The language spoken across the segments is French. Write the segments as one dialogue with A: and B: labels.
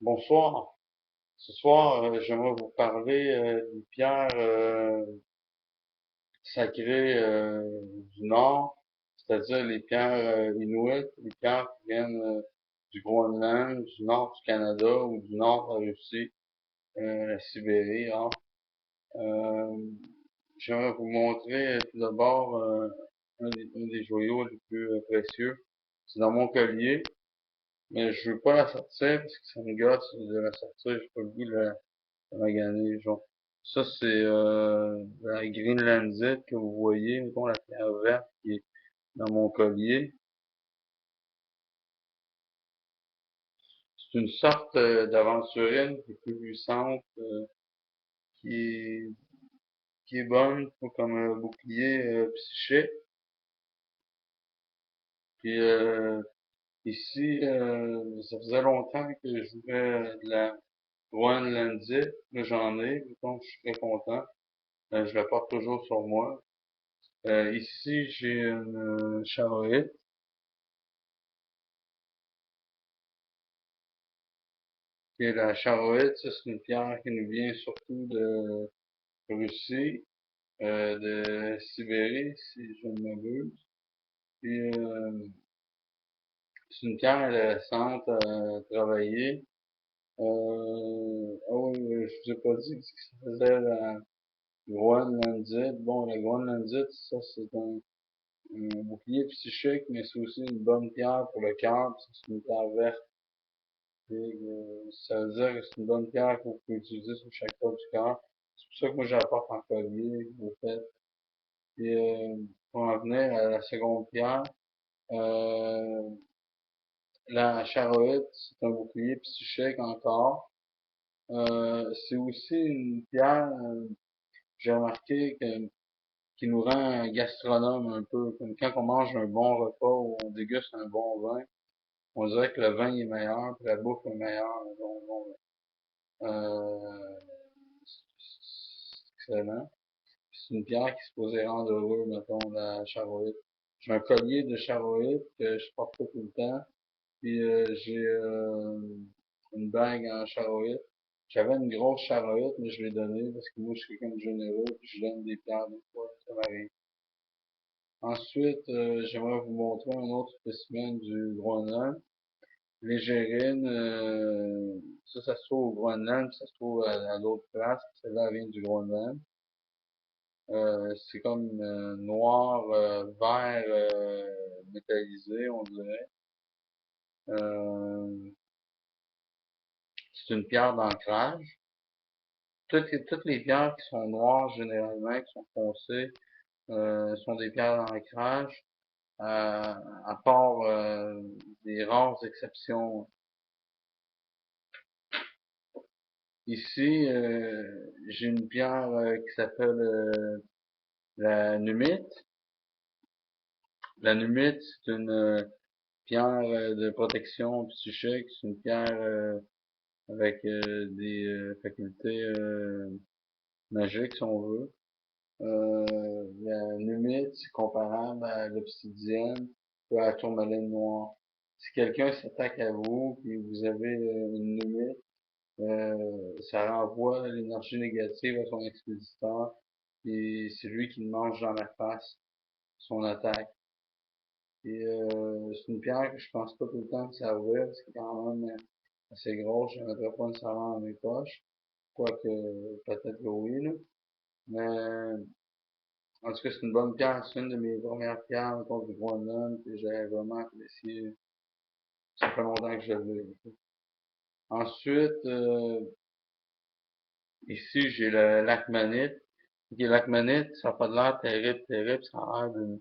A: Bonsoir. Ce soir, j'aimerais vous parler des pierres sacrées du Nord, c'est-à-dire les pierres inuits, les pierres qui viennent du Groenland, du nord du Canada ou du nord de la Russie, la Sibérie. Hein. Euh, J'aimerais vous montrer tout d'abord un des joyaux les plus précieux. C'est dans mon collier, mais je veux pas la sortir parce que ça me gosse de la sortir. J'ai pas le goût de magané, genre. Ça, c'est la Greenlandite que vous voyez, mettons la pierre verte qui est dans mon collier. C'est une sorte d'aventurine qui est plus puissante, qui est, qui est bonne, pas comme un bouclier psychique. Puis ici, ça faisait longtemps que je voulais de la Groenlandite. Là, j'en ai, donc je suis très content. Je la porte toujours sur moi. Ici, j'ai une charoïte. Et la charoïte, ça, c'est une pierre qui nous vient surtout de Russie, de Sibérie, si je ne m'abuse. Puis, c'est une pierre intéressante à travailler. Ah oui, je vous ai pas dit ce que ça faisait la groenlandite. Bon, la groenlandite, ça, c'est un bouclier psychique, mais c'est aussi une bonne pierre pour le cœur, parce que c'est une pierre verte. Et, ça veut dire que c'est une bonne pierre que vous pouvez utiliser sur chaque pas du corps. C'est pour ça que moi j'apporte en collier, au fait. Et pour en venir à la seconde pierre, euh, la charoïte, c'est un bouclier psychique encore. C'est aussi une pierre, j'ai remarqué, qui nous rend gastronome un peu. Comme quand on mange un bon repas ou on déguste un bon vin, on dirait que le vin est meilleur, puis la bouffe est meilleure. Donc, c'est excellent. C'est une pierre qui se posait rendre heureux, mettons, la charoïte. J'ai un collier de charoïte que je porte pas tout le temps. Puis j'ai une bague en charoïte. J'avais une grosse charoïte, mais je l'ai donnée parce que moi, je suis quelqu'un de généreux, puis je donne des pierres des fois, ça m'arrive. Ensuite, j'aimerais vous montrer un autre spécimen du Groenland. Les gérines, ça se trouve au Groenland, puis ça se trouve à d'autres places. Celle-là vient du Groenland. C'est comme noir, vert métallisé, on dirait. Euh, c'est une pierre d'ancrage. Toutes les pierres qui sont noires, généralement, qui sont foncées, sont des pierres d'ancrage, à part des rares exceptions. Ici, j'ai une pierre qui s'appelle la numite. La numite, c'est une pierre de protection psychique. C'est une pierre avec des facultés magiques, si on veut. La numite, c'est comparable à l'obsidienne ou à la tourmaline noire. Si quelqu'un s'attaque à vous et vous avez une numite, ça renvoie l'énergie négative à son expéditeur et c'est lui qui le mange dans la face, son attaque. Et c'est une pierre que je pense pas tout le temps me servir, parce qu'elle est quand même assez grosse, je ne mettrais pas nécessairement dans mes poches. Quoique, peut-être que oui, là. Mais, en tout cas, c'est une bonne pierre. C'est une de mes premières pierres, mettons, du Groenland, que j'ai vraiment apprécié. Ça fait longtemps que je l'ai. Ensuite, ici, j'ai le lac-manite. Ok, lac-manite, ça n'a pas de l'air terrible, terrible. Ça a l'air d'une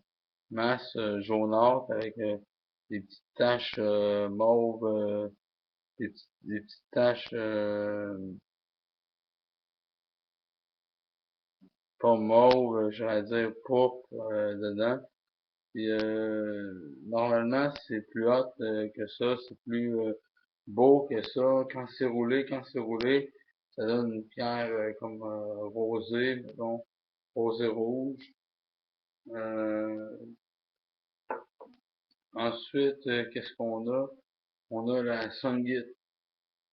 A: masse jaunâtre avec des petites taches mauves, des petites taches pas mauves, j'allais dire pourpre dedans. Puis normalement, c'est plus hot que ça, c'est plus beau que ça. Quand c'est roulé, ça donne une pierre comme rosée, mettons, rosé rouge. Euh, Ensuite, qu'est-ce qu'on a? On a la sungite.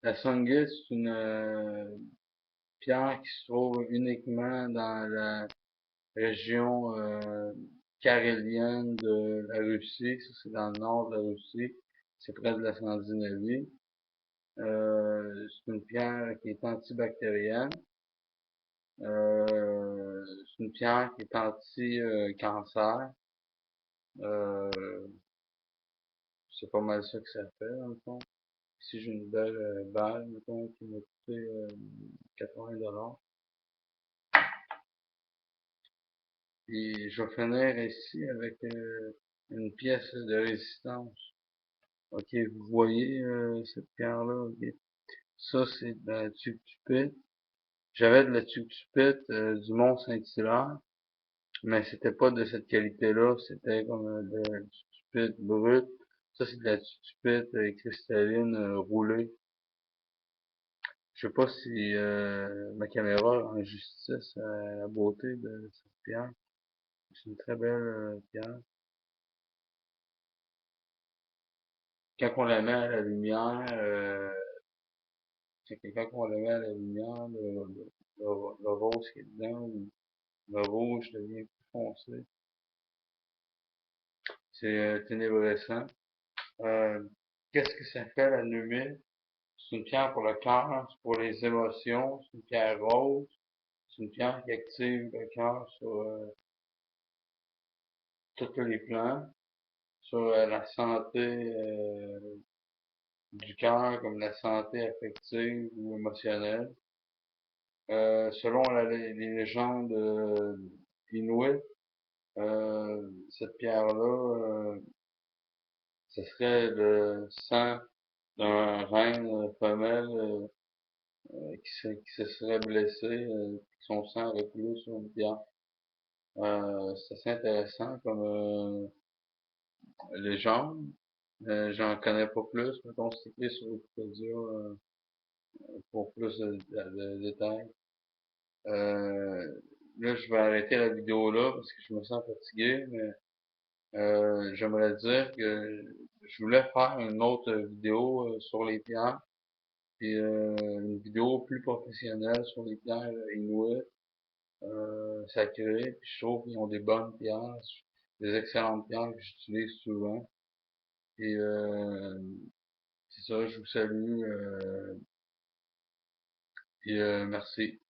A: La Sungis, c'est une pierre qui se trouve uniquement dans la région carélienne de la Russie. Ça, c'est dans le nord de la Russie. C'est près de la Scandinavie. C'est une pierre qui est antibactérienne. C'est une pierre qui est anti-cancer. C'est pas mal ça que ça fait, dans le fond. Ici, j'ai une belle balle, mettons, qui m'a coûté 80 $. Puis, je vais finir ici avec une pièce de résistance. Ok, vous voyez cette pierre-là, ok. Ça, c'est de la tuctupite. J'avais de la tuctupite du Mont-Saint-Hilaire, mais c'était pas de cette qualité-là, c'était comme de la tuctupite brute. Ça, c'est de la tuctupite cristalline roulée. Je sais pas si ma caméra rend justice à la beauté de cette pierre. C'est une très belle pierre. Quand on la met à la lumière, c'est que quand on la met à la lumière, le rose qui est dedans, ou le rouge devient plus foncé. C'est ténébrescent. Euh, Qu'est-ce que ça fait la numide? C'est une pierre pour le cœur, c'est pour les émotions, c'est une pierre rose, c'est une pierre qui active le cœur sur tous les plans, sur la santé du cœur comme la santé affective ou émotionnelle. Selon les légendes inuit, cette pierre-là, ce serait le sang d'un reine femelle qui se serait blessé, son sang aurait coulé sur une pierre. C'est assez intéressant comme légende. J'en connais pas plus. Mettons, c'est cliquer sur Wikipédia pour plus de détails. Euh, Là, je vais arrêter la vidéo là parce que je me sens fatigué, mais j'aimerais dire que je voulais faire une autre vidéo sur les pierres, puis une vidéo plus professionnelle sur les pierres inuit, sacrées, puis je trouve qu'ils ont des bonnes pierres, des excellentes pierres que j'utilise souvent. Et c'est ça, je vous salue, et merci.